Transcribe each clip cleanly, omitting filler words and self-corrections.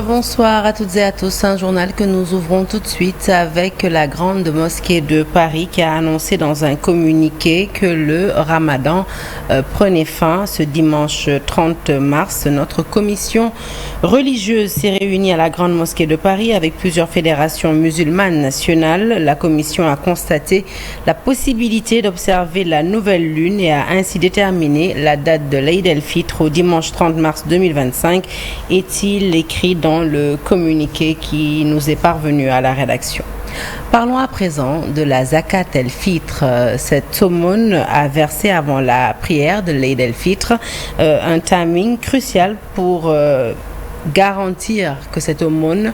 Bonsoir à toutes et à tous. Un journal que nous ouvrons tout de suite avec la grande mosquée de Paris qui a annoncé dans un communiqué que le Ramadan prenait fin ce dimanche 30 mars. Notre commission religieuse s'est réunie à la grande mosquée de Paris avec plusieurs fédérations musulmanes nationales. La commission a constaté la possibilité d'observer la nouvelle lune et a ainsi déterminé la date de l'Eid el-Fitr au dimanche 30 mars 2025. Est-il écrit dans le communiqué qui nous est parvenu à la rédaction. Parlons à présent de la Zakat el-Fitr, cette aumône à verser avant la prière de l'Eid el-Fitr, un timing crucial pour garantir que cette aumône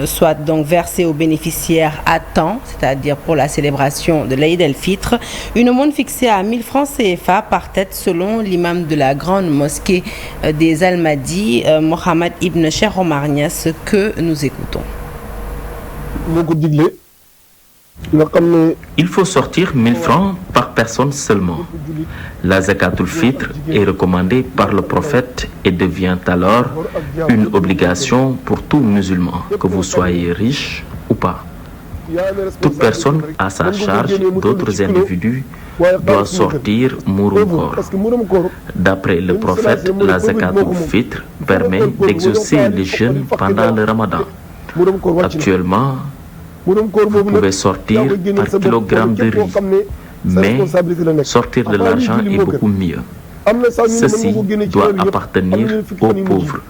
soit donc versée aux bénéficiaires à temps, c'est-à-dire pour la célébration de l'Eid el-Fitr, une aumône fixée à 1000 francs CFA par tête selon l'imam de la grande mosquée des Almadies, Mohamed Ibn Cheikh Omar Niass, que nous écoutons. Il faut sortir 1000 francs par personne seulement. La zakatul fitr est recommandée par le prophète et devient alors une obligation pour tout musulman, que vous soyez riche ou pas. Toute personne à sa charge d'autres individus doit sortir Mourum Kor. D'après le prophète, la zakatul fitr permet d'exaucer les jeûnes pendant le ramadan. Actuellement, vous pouvez sortir par kilogramme de riz, mais sortir de l'argent est beaucoup mieux. Ceci doit appartenir aux pauvres,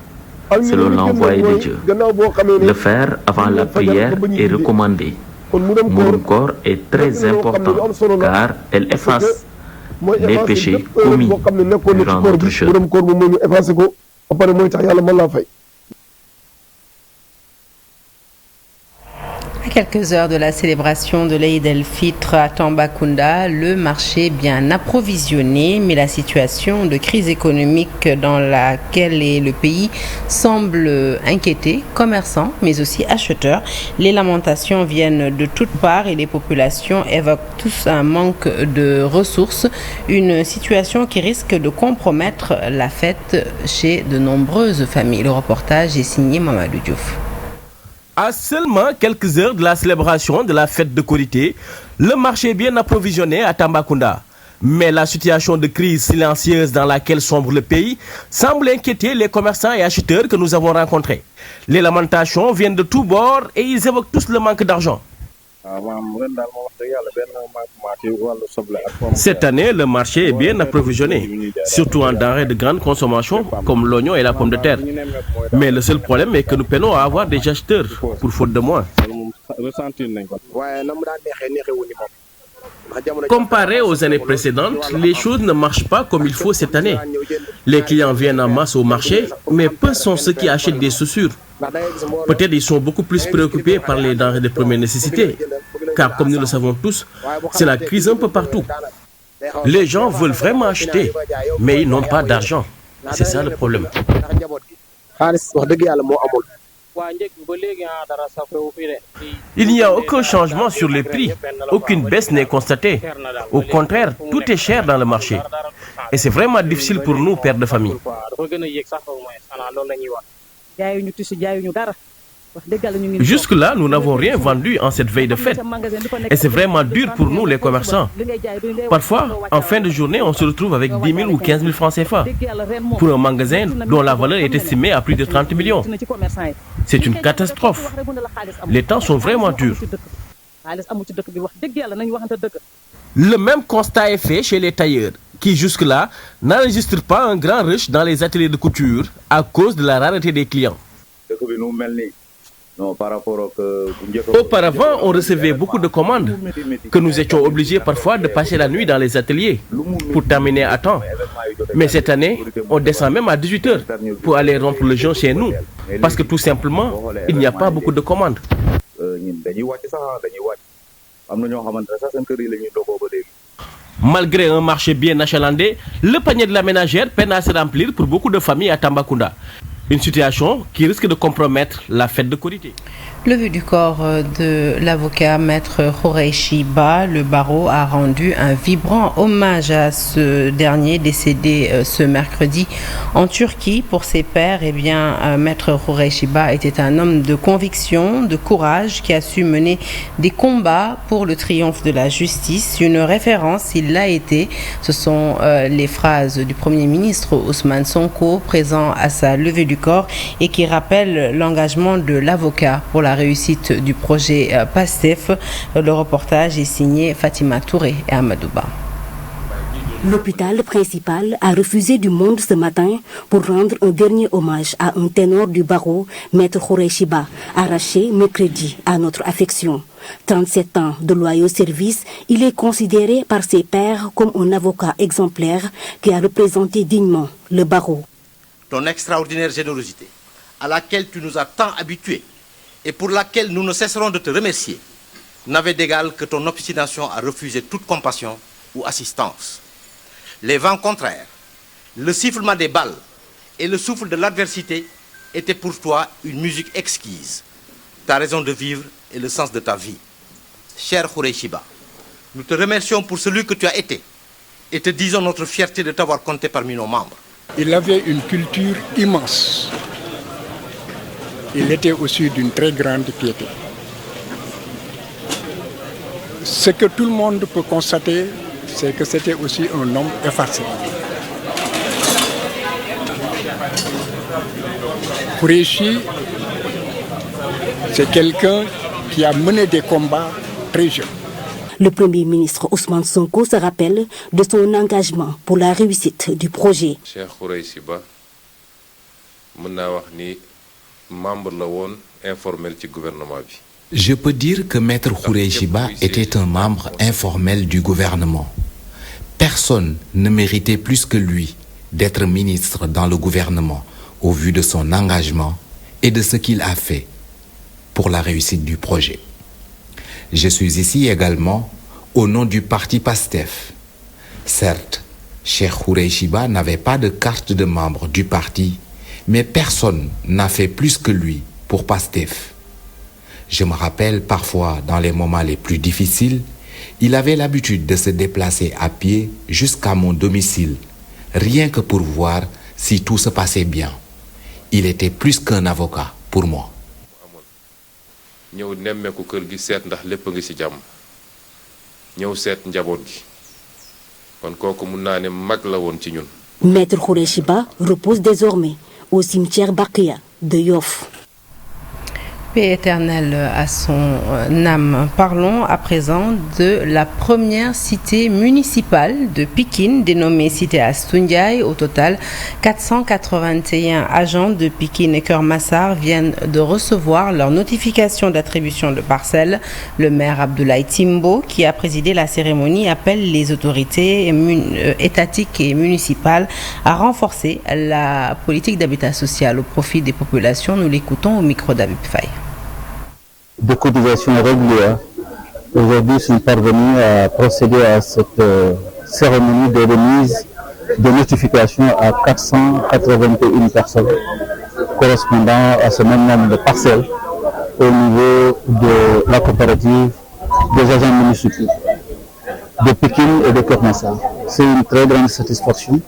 selon l'envoyé de Dieu. Le faire avant la prière est recommandé. Mourum Kor est très important car elle efface les péchés commis durant notre jeûne. À quelques heures de la célébration de l'Eid el-Fitr à Tambacounda, le marché est bien approvisionné, mais la situation de crise économique dans laquelle est le pays semble inquiéter commerçants, mais aussi acheteurs. Les lamentations viennent de toutes parts et les populations évoquent tous un manque de ressources, une situation qui risque de compromettre la fête chez de nombreuses familles. Le reportage est signé Mamadou Diouf. À seulement quelques heures de la célébration de la fête de Korité, le marché est bien approvisionné à Tambacounda. Mais la situation de crise silencieuse dans laquelle sombre le pays semble inquiéter les commerçants et acheteurs que nous avons rencontrés. Les lamentations viennent de tous bords et ils évoquent tous le manque d'argent. Cette année, le marché est bien approvisionné, surtout en denrées de grande consommation comme l'oignon et la pomme de terre. Mais le seul problème est que nous peinons à avoir des acheteurs, pour faute de moins. Comparé aux années précédentes, les choses ne marchent pas comme il faut cette année. Les clients viennent en masse au marché, mais peu sont ceux qui achètent des chaussures. Peut-être ils sont beaucoup plus préoccupés par les denrées de première nécessité, car comme nous le savons tous, c'est la crise un peu partout. Les gens veulent vraiment acheter, mais ils n'ont pas d'argent. C'est ça le problème. Il n'y a aucun changement sur les prix, aucune baisse n'est constatée. Au contraire, tout est cher dans le marché. Et c'est vraiment difficile pour nous, pères de famille. Jusque-là, nous n'avons rien vendu en cette veille de fête. Et c'est vraiment dur pour nous, les commerçants. Parfois, en fin de journée, on se retrouve avec 10 000 ou 15 000 francs CFA pour un magasin dont la valeur est estimée à plus de 30 millions. C'est une catastrophe. Les temps sont vraiment durs. Le même constat est fait chez les tailleurs, qui jusque-là n'enregistrent pas un grand rush dans les ateliers de couture à cause de la rareté des clients. Auparavant, on recevait beaucoup de commandes, que nous étions obligés parfois de passer la nuit dans les ateliers pour terminer à temps. Mais cette année, on descend même à 18 heures pour aller rompre le jeûne chez nous, parce que tout simplement, il n'y a pas beaucoup de commandes. Malgré un marché bien achalandé, le panier de la ménagère peine à se remplir pour beaucoup de familles à Tambacounda. Une situation qui risque de compromettre la fête de Korité. Levée du corps de l'avocat maître Khoureyssi Ba, le barreau a rendu un vibrant hommage à ce dernier décédé ce mercredi en Turquie. Pour ses pairs, maître Khoureyssi Ba était un homme de conviction, de courage, qui a su mener des combats pour le triomphe de la justice. Une référence, il l'a été. Ce sont les phrases du Premier ministre Ousmane Sonko présent à sa levée du corps et qui rappellent l'engagement de l'avocat pour la réussite du projet PASTEF. Le reportage est signé Fatima Touré et Amadouba. L'hôpital principal a refusé du monde ce matin pour rendre un dernier hommage à un ténor du barreau, maître Khoureyssi Ba, arraché mercredi à notre affection. 37 ans de loyaux services, il est considéré par ses pairs comme un avocat exemplaire qui a représenté dignement le barreau. Ton extraordinaire générosité, à laquelle tu nous as tant habitués et pour laquelle nous ne cesserons de te remercier, n'avait d'égal que ton obstination à refuser toute compassion ou assistance. Les vents contraires, le sifflement des balles et le souffle de l'adversité étaient pour toi une musique exquise, ta raison de vivre et le sens de ta vie. Cher Khoureyssi Ba, nous te remercions pour celui que tu as été et te disons notre fierté de t'avoir compté parmi nos membres. Il avait une culture immense. Il était aussi d'une très grande piété. Ce que tout le monde peut constater, c'est que c'était aussi un homme effacé. Khoureyssi, c'est quelqu'un qui a mené des combats très jeunes. Le Premier ministre Ousmane Sonko se rappelle de son engagement pour la réussite du projet. Cheikh Khoureyssi Ba, membre informel du gouvernement. Je peux dire que maître Khoureyssi Ba était un membre informel du gouvernement. Personne ne méritait plus que lui d'être ministre dans le gouvernement au vu de son engagement et de ce qu'il a fait pour la réussite du projet. Je suis ici également au nom du parti PASTEF. Certes, Cheikh Khoureyssi Ba n'avait pas de carte de membre du parti, mais personne n'a fait plus que lui pour PASTEF. Je me rappelle parfois, dans les moments les plus difficiles, il avait l'habitude de se déplacer à pied jusqu'à mon domicile, rien que pour voir si tout se passait bien. Il était plus qu'un avocat pour moi. Maître Khoureyssi Ba repose désormais au cimetière Bakia de Yoff. Paix éternelle à son âme. Parlons à présent de la première cité municipale de Pikine, dénommée cité Astou Ndiaye. Au total, 481 agents de Pikine et Keur Massar viennent de recevoir leur notification d'attribution de parcelles. Le maire Abdoulaye Timbo, qui a présidé la cérémonie, appelle les autorités étatiques et municipales à renforcer la politique d'habitat social au profit des populations. Nous l'écoutons au micro d'Abib Faye. De cotisations régulières, aujourd'hui sont parvenus à procéder à cette cérémonie de remise de notification à 481 personnes, correspondant à ce même nombre de parcelles au niveau de la coopérative des agents municipaux de Pikine et de Keur Massar. C'est une très grande satisfaction.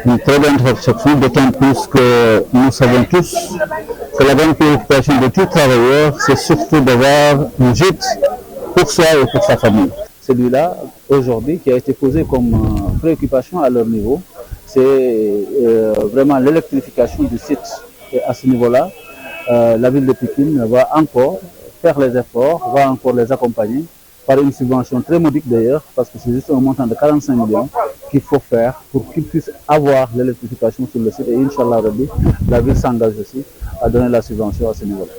Une très grande satisfaction, d'autant plus que nous savons tous que la grande préoccupation de tout travailleur, c'est surtout d'avoir un gîte pour soi et pour sa famille. Celui-là, aujourd'hui, qui a été posé comme préoccupation à leur niveau, c'est vraiment l'électrification du site. Et à ce niveau-là, la ville de Pikine va encore faire les efforts, va encore les accompagner par une subvention très modique d'ailleurs, parce que c'est juste un montant de 45 millions qu'il faut faire pour qu'ils puissent avoir l'électrification sur le site. Et Inch'Allah Rabbi, la ville s'engage aussi à donner la subvention à ce niveau-là.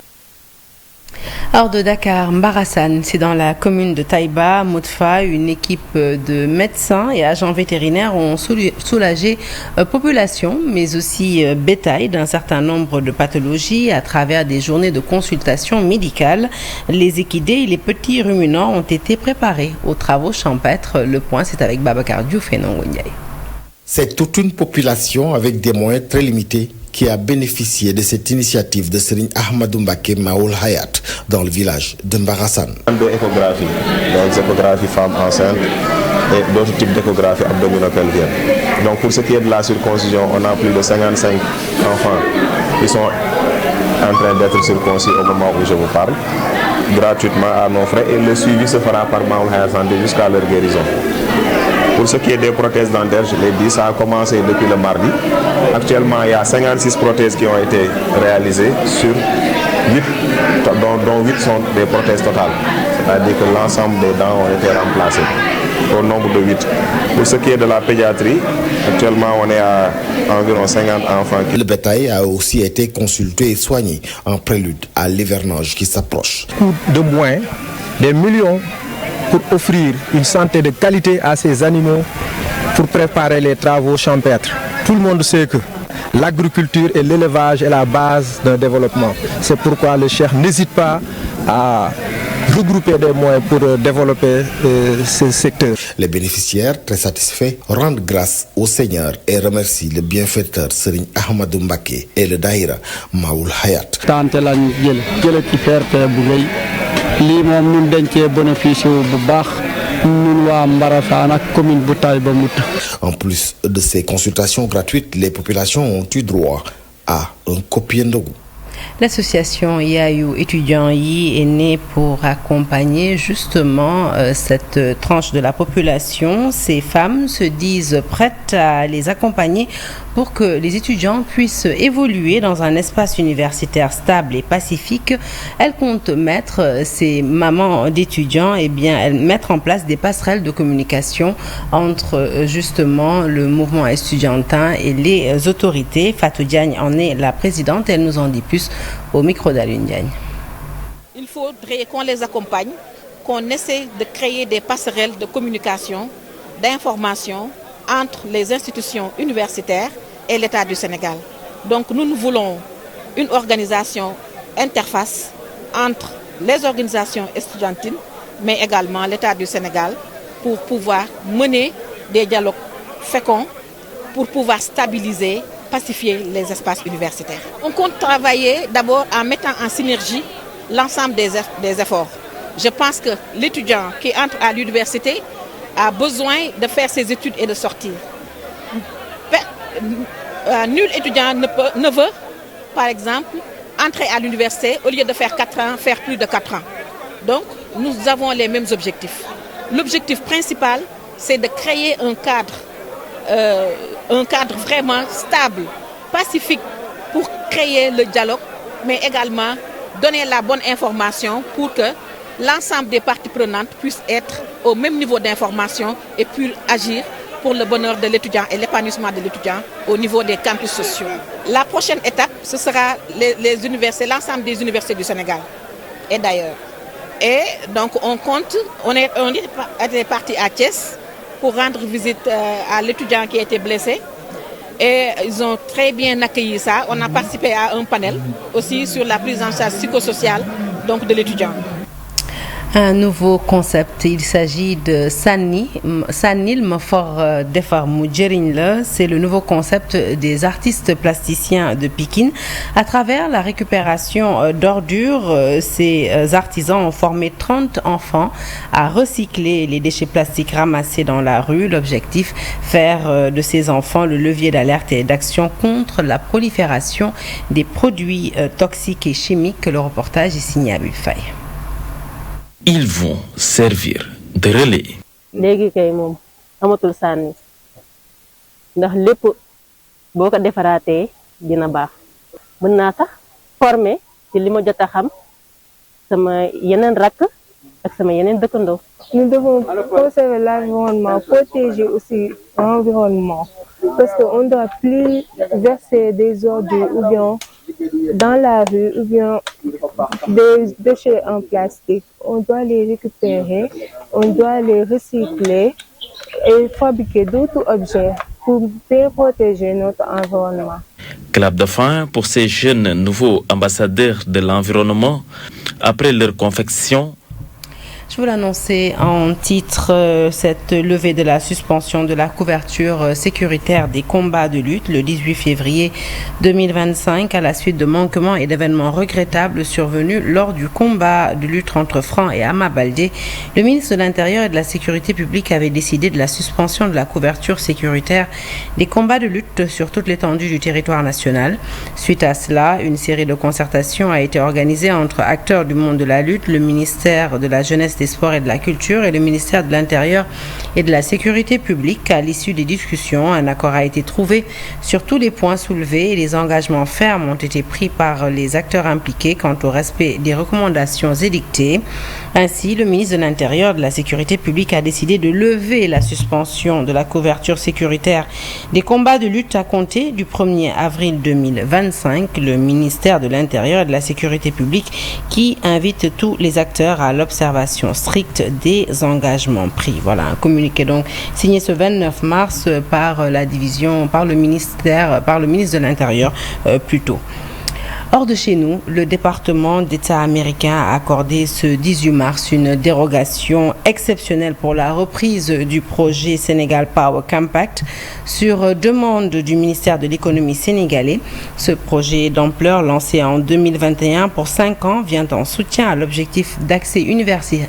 Hors de Dakar, Mbarassane, c'est dans la commune de Taïba, Moutfa, une équipe de médecins et agents vétérinaires ont soulagé population, mais aussi bétail d'un certain nombre de pathologies à travers des journées de consultation médicale. Les équidés et les petits ruminants ont été préparés aux travaux champêtres. Le point, c'est avec Babacar Diouf et Nongo Ndiaye. C'est toute une population avec des moyens très limités qui a bénéficié de cette initiative de Serigne Ahmadou Mbacké Maoul Hayat dans le village de Mbarassane. Deux échographies, donc échographie femme enceinte et d'autres types d'échographie abdominopelvienne. Donc pour ce qui est de la circoncision, on a plus de 55 enfants qui sont en train d'être circoncis au moment où je vous parle, gratuitement à nos frais, et le suivi se fera par Maoul Hayat Santé jusqu'à leur guérison. Pour ce qui est des prothèses dentaires, je l'ai dit, ça a commencé depuis le mardi. Actuellement, il y a 56 prothèses qui ont été réalisées sur 8, dont 8 sont des prothèses totales. C'est-à-dire que l'ensemble des dents ont été remplacées au nombre de 8. Pour ce qui est de la pédiatrie, actuellement, on est à environ 50 enfants. Le bétail a aussi été consulté et soigné en prélude à l'hivernage qui s'approche. De moins, des millions pour offrir une santé de qualité à ces animaux, pour préparer les travaux champêtres. Tout le monde sait que l'agriculture et l'élevage est la base d'un développement. C'est pourquoi le Cheikh n'hésite pas à regrouper des moyens pour développer ce secteur. Les bénéficiaires, très satisfaits, rendent grâce au Seigneur et remercient le bienfaiteur Serigne Ahmadou Mbacké et le Daïra Maoul Hayat. En plus de ces consultations gratuites, les populations ont eu droit à un copier ndogu. L'association Yayu étudiants yi est née pour accompagner justement cette tranche de la population. Ces femmes se disent prêtes à les accompagner pour que les étudiants puissent évoluer dans un espace universitaire stable et pacifique. Elles comptent mettre, ces mamans d'étudiants, mettre en place des passerelles de communication entre justement le mouvement estudiantin et les autorités. Fatou Diagne en est la présidente. Elle nous en dit plus au micro d'Alune Diagne. Il faudrait qu'on les accompagne, qu'on essaie de créer des passerelles de communication, d'information entre les institutions universitaires et l'État du Sénégal. Donc nous voulons une organisation interface entre les organisations estudiantines, mais également l'État du Sénégal, pour pouvoir mener des dialogues féconds, pour pouvoir stabiliser, pacifier les espaces universitaires. On compte travailler d'abord en mettant en synergie l'ensemble des efforts. Je pense que l'étudiant qui entre à l'université a besoin de faire ses études et de sortir. Nul étudiant ne veut, par exemple, entrer à l'université, au lieu de faire 4 ans, faire plus de 4 ans. Donc, nous avons les mêmes objectifs. L'objectif principal, c'est de créer un cadre vraiment stable, pacifique, pour créer le dialogue, mais également donner la bonne information pour que l'ensemble des parties prenantes puissent être au même niveau d'information et puissent agir pour le bonheur de l'étudiant et l'épanouissement de l'étudiant au niveau des campus sociaux. La prochaine étape, ce sera les universités, l'ensemble des universités du Sénégal et d'ailleurs. Et donc on est parti à Thiès pour rendre visite à l'étudiant qui a été blessé. Et ils ont très bien accueilli ça. On a participé à un panel aussi sur la prise en charge psychosociale de l'étudiant. Un nouveau concept, il s'agit de Sanil Mofor Defar Mujeriñ la. C'est le nouveau concept des artistes plasticiens de Pikine. À travers la récupération d'ordures, ces artisans ont formé 30 enfants à recycler les déchets plastiques ramassés dans la rue. L'objectif, faire de ces enfants le levier d'alerte et d'action contre la prolifération des produits toxiques et chimiques. Le reportage est signé à Faye. Ils vont servir de relais. léegi kay moom amatul sànni ndax lépp boo ko defaraatee dina baax mën naa sax former ci li ma jot a xam sama yeneen rakk ak sama yeneen dëkkandoo. Nous devons conserver l'environnement, protéger aussi l'environnement parce qu'on ne doit plus verser des ordures ou bien dans la rue ou bien des déchets en plastique. On doit les récupérer, on doit les recycler et fabriquer d'autres objets pour bien protéger notre environnement. Clap de fin pour ces jeunes nouveaux ambassadeurs de l'environnement après leur confection. Je vous l'annonçais en titre, cette levée de la suspension de la couverture sécuritaire des combats de lutte le 18 février 2025 à la suite de manquements et d'événements regrettables survenus lors du combat de lutte entre Franc et Ama Baldé. Le ministre de l'Intérieur et de la Sécurité publique avait décidé de la suspension de la couverture sécuritaire des combats de lutte sur toute l'étendue du territoire national. Suite à cela, une série de concertations a été organisée entre acteurs du monde de la lutte, le ministère de la Jeunesse, des Sports et de la Culture et le ministère de l'Intérieur et de la Sécurité publique. À l'issue des discussions, un accord a été trouvé sur tous les points soulevés et les engagements fermes ont été pris par les acteurs impliqués quant au respect des recommandations édictées. Ainsi, le ministre de l'Intérieur et de la Sécurité publique a décidé de lever la suspension de la couverture sécuritaire des combats de lutte à compter du 1er avril 2025. Le ministère de l'Intérieur et de la Sécurité publique qui invite tous les acteurs à l'observation stricte des engagements pris. Voilà, un communiqué donc signé ce 29 mars par la division, par le ministre de l'Intérieur plutôt. Hors de chez nous, le département d'État américain a accordé ce 18 mars une dérogation exceptionnelle pour la reprise du projet Sénégal Power Compact sur demande du ministère de l'économie sénégalais. Ce projet d'ampleur lancé en 2021 pour 5 ans vient en soutien à l'objectif d'accès universel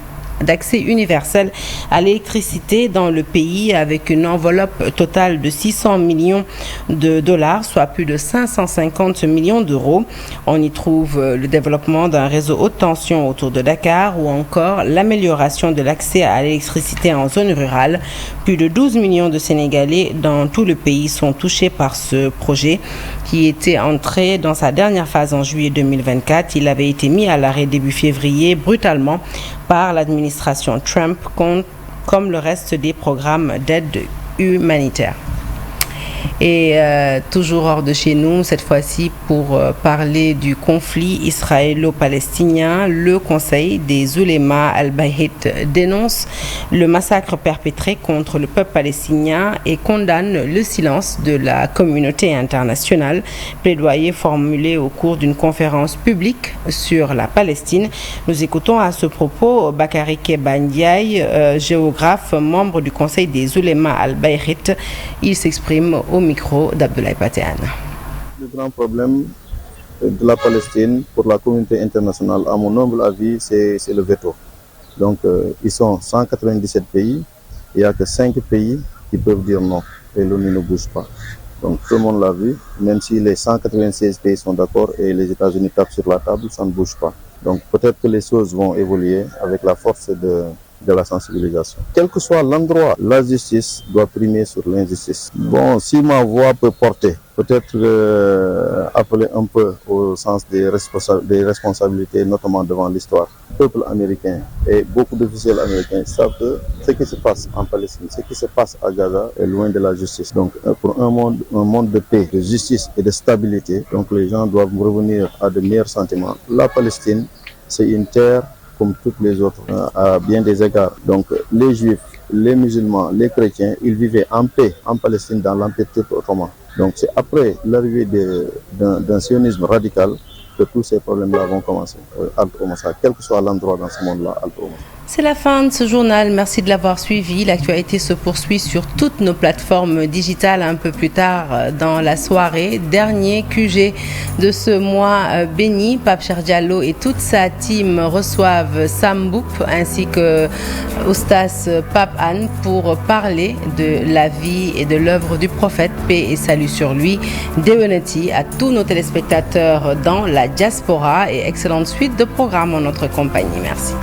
à l'électricité dans le pays avec une enveloppe totale de 600 millions de dollars, soit plus de 550 millions d'euros. On y trouve le développement d'un réseau haute tension autour de Dakar ou encore l'amélioration de l'accès à l'électricité en zone rurale. Plus de 12 millions de Sénégalais dans tout le pays sont touchés par ce projet qui était entré dans sa dernière phase en juillet 2024. Il avait été mis à l'arrêt début février brutalement par l'administration Trump, comme le reste des programmes d'aide humanitaire. Et toujours hors de chez nous, cette fois-ci pour parler du conflit israélo-palestinien, le Conseil des oulémas al-Bayt dénonce le massacre perpétré contre le peuple palestinien et condamne le silence de la communauté internationale. Plaidoyer formulé au cours d'une conférence publique sur la Palestine. Nous écoutons à ce propos Bakary Keba Ndiaye, géographe, membre du Conseil des oulémas al-Bayt. Il s'exprime au micro d'Abdoulaye Patéane. Le grand problème de la Palestine pour la communauté internationale, à mon humble avis, c'est le veto. Donc, ils sont 197 pays, il n'y a que 5 pays qui peuvent dire non, et l'ONU ne bouge pas. Donc, tout le monde l'a vu, même si les 196 pays sont d'accord et les États-Unis tapent sur la table, ça ne bouge pas. Donc, peut-être que les choses vont évoluer avec la force de la sensibilisation. Quel que soit l'endroit, la justice doit primer sur l'injustice. Bon, si ma voix peut porter, peut-être appeler un peu au sens des responsabilités, notamment devant l'histoire. Le peuple américain et beaucoup d'officiels américains savent que ce qui se passe en Palestine, ce qui se passe à Gaza est loin de la justice. Donc, pour un monde de paix, de justice et de stabilité, donc les gens doivent revenir à de meilleurs sentiments. La Palestine, c'est une terre comme toutes les autres, à bien des égards. Donc, les Juifs, les musulmans, les chrétiens, ils vivaient en paix en Palestine dans l'Empire turc ottoman. Donc, c'est après l'arrivée d'un sionisme radical que tous ces problèmes-là vont commencer. Quel que soit l'endroit dans ce monde-là, C'est la fin de ce journal. Merci de l'avoir suivi. L'actualité se poursuit sur toutes nos plateformes digitales un peu plus tard dans la soirée. Dernier QG de ce mois béni. Pape Cheikh Diallo et toute sa team reçoivent Sam Mboup ainsi que Oustas Pape Anne pour parler de la vie et de l'œuvre du prophète. Paix et salut sur lui. Déwénati à tous nos téléspectateurs dans la diaspora et excellente suite de programmes en notre compagnie. Merci.